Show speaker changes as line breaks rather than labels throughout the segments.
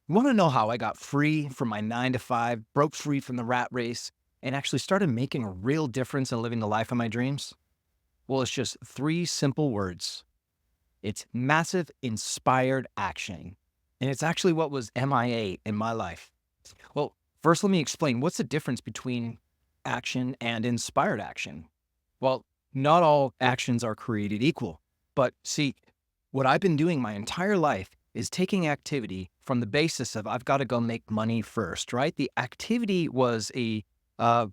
Want to know how I got free from my 9 to 5, broke free from the rat race, and actually started making a real difference in living the life of my dreams? Well, it's just three simple words. It's massive inspired action. And it's actually what was MIA in my life. Well, first, let me explain what's the difference between action and inspired action. Well, not all actions are created equal. But see, what I've been doing my entire life is taking activity from the basis of I've got to go make money first, right? The activity was uh,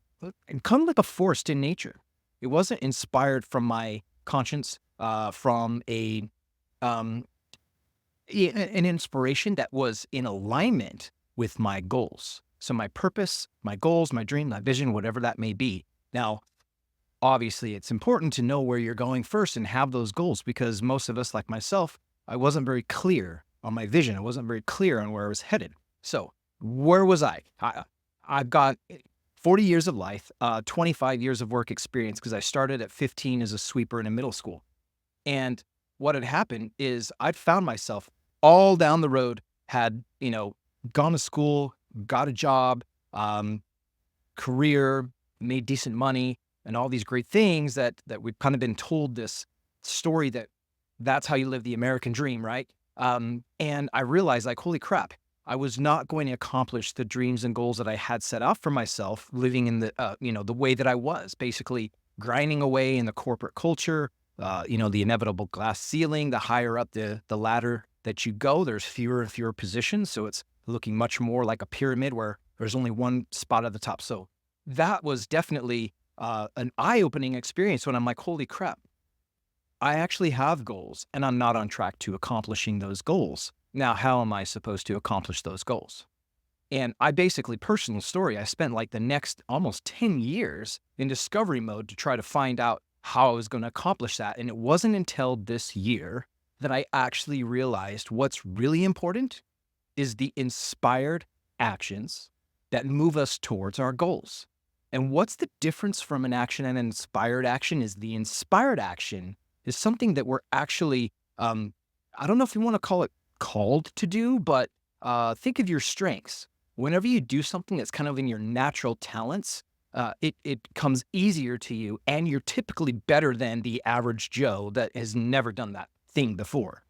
kind of like a force in nature. It wasn't inspired from my conscience, from um, an inspiration that was in alignment with my goals. So my purpose, my goals, my dream, my vision, whatever that may be. Now, obviously, it's important to know where you're going first and have those goals because most of us, like myself, I wasn't very clear on my vision. I wasn't very clear on where I was headed. So, where was I? I've got 40 years of life, 25 years of work experience because I started at 15 as a sweeper in a middle school. And what had happened is I'd found myself all down the road, had, gone to school, got a job, um, career, made decent money, and all these great things that we've kind of been told this story that that's how you live the American dream, right? And I realized, like, holy crap, I was not going to accomplish the dreams and goals that I had set out for myself, living in the way that I was, basically grinding away in the corporate culture. The inevitable glass ceiling. The higher up the ladder that you go, there's fewer and fewer positions, so it's looking much more like a pyramid where there's only one spot at the top. So that was definitely an eye-opening experience when I'm like, holy crap, I actually have goals and I'm not on track to accomplishing those goals. Now, how am I supposed to accomplish those goals? And I basically, personal story, I spent like the next almost 10 years in discovery mode to try to find out how I was going to accomplish that. And it wasn't until this year that I actually realized what's really important is the inspired actions that move us towards our goals. And what's the difference from an action and an inspired action is the inspired action is something that we're actually, I don't know if you want to call it called to do, but think of your strengths. Whenever you do something that's kind of in your natural talents, it comes easier to you, and you're typically better than the average Joe that has never done that thing before.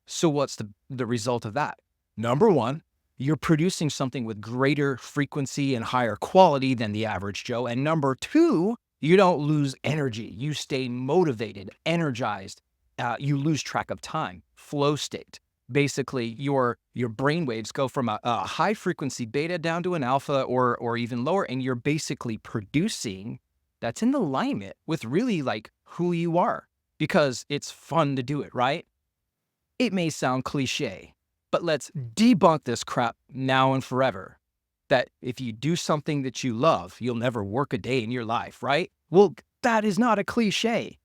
So what's the result of that? Number one, you're producing something with greater frequency and higher quality than the average Joe. And number two, you don't lose energy. You stay motivated, energized. You lose track of time, flow state. Basically, your brain waves go from a high frequency beta down to an alpha or even lower, and you're basically producing that's in alignment with really like who you are because it's fun to do it, right? It may sound cliche, but let's debunk this crap now and forever. That if you do something that you love, you'll never work a day in your life, right? Well, that is not a cliche.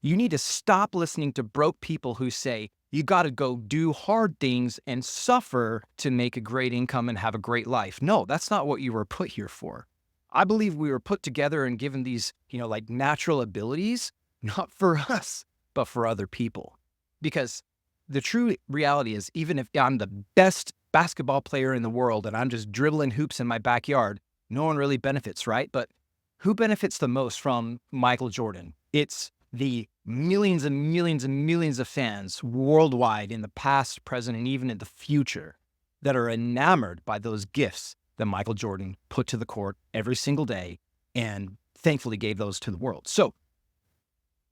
You need to stop listening to broke people who say you got to go do hard things and suffer to make a great income and have a great life. No, that's not what you were put here for. I believe we were put together and given these, like natural abilities, not for us, but for other people. Because the true reality is, even if I'm the best basketball player in the world and I'm just dribbling hoops in my backyard, no one really benefits, right? But who benefits the most from Michael Jordan? It's the millions and millions and millions of fans worldwide in the past, present, and even in the future that are enamored by those gifts that Michael Jordan put to the court every single day and thankfully gave those to the world. So,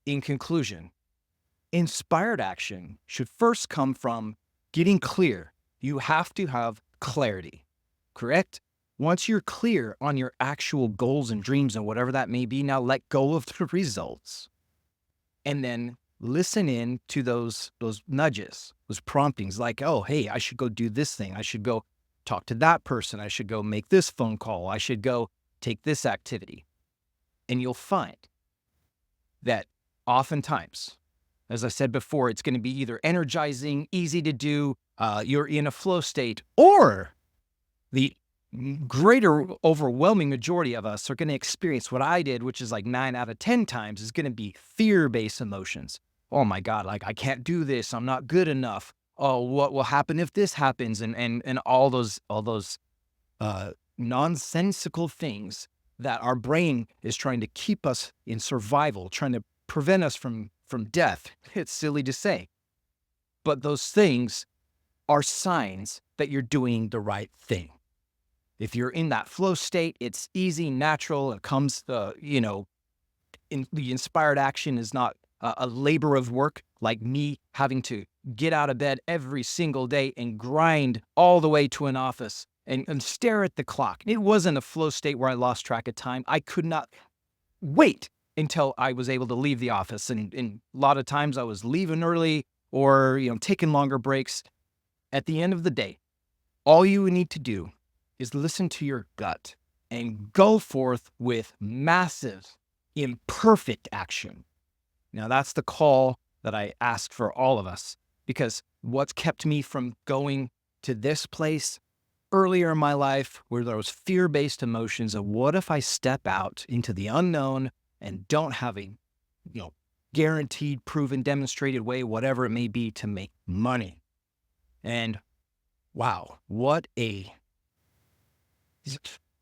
in conclusion, inspired action should first come from getting clear. You have to have clarity, correct? Once you're clear on your actual goals and dreams and whatever that may be, now let go of the results and then listen in to those nudges, those promptings like, oh, hey, I should go do this thing. I should go talk to that person. I should go make this phone call. I should go take this activity. And you'll find that oftentimes, as I said before, it's going to be either energizing, easy to do, you're in a flow state, or the greater overwhelming majority of us are going to experience what I did, which is like 9 out of 10 times is going to be fear-based emotions. Oh my God, like I can't do this. I'm not good enough. oh, what will happen if this happens, and all those nonsensical things that our brain is trying to keep us in survival, trying to prevent us from death. It's silly to say, but those things are signs that you're doing the right thing. If you're in that flow state, it's easy, natural. It comes, the inspired action is not a labor of work like me having to get out of bed every single day and grind all the way to an office and stare at the clock. It wasn't a flow state where I lost track of time. I could not wait until I was able to leave the office. And a lot of times I was leaving early or, taking longer breaks. At the end of the day, all you need to do is listen to your gut and go forth with massive, imperfect action. Now, that's the call that I ask for all of us, because what's kept me from going to this place earlier in my life where there was fear-based emotions of what if I step out into the unknown and don't have a, guaranteed, proven, demonstrated way, whatever it may be, to make money. And wow,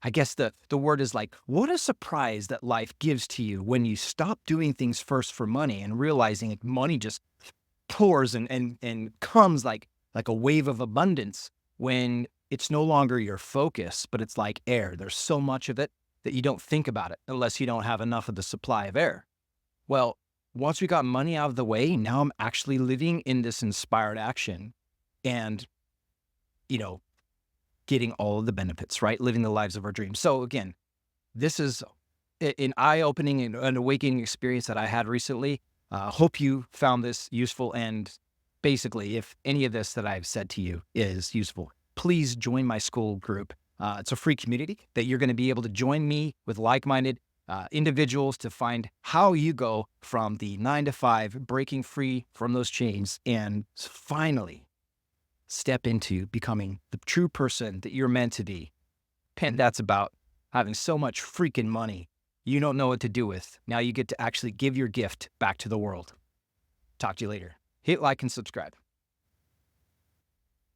I guess the word is like, what a surprise that life gives to you when you stop doing things first for money and realizing like money just pours and comes like a wave of abundance when it's no longer your focus, but it's like air. There's so much of it that you don't think about it unless you don't have enough of the supply of air. Well, once we got money out of the way, now I'm actually living in this inspired action and, getting all of the benefits, right? Living the lives of our dreams. So again, this is an eye-opening and an awakening experience that I had recently. Hope you found this useful. And basically, if any of this that I've said to you is useful, please join my school group. It's a free community that you're going to be able to join me with like-minded individuals to find how you go from the 9 to 5, breaking free from those chains, and finally step into becoming the true person that you're meant to be. And that's about having so much freaking money you don't know what to do with. Now you get to actually give your gift back to the world. Talk to you later. Hit like and subscribe.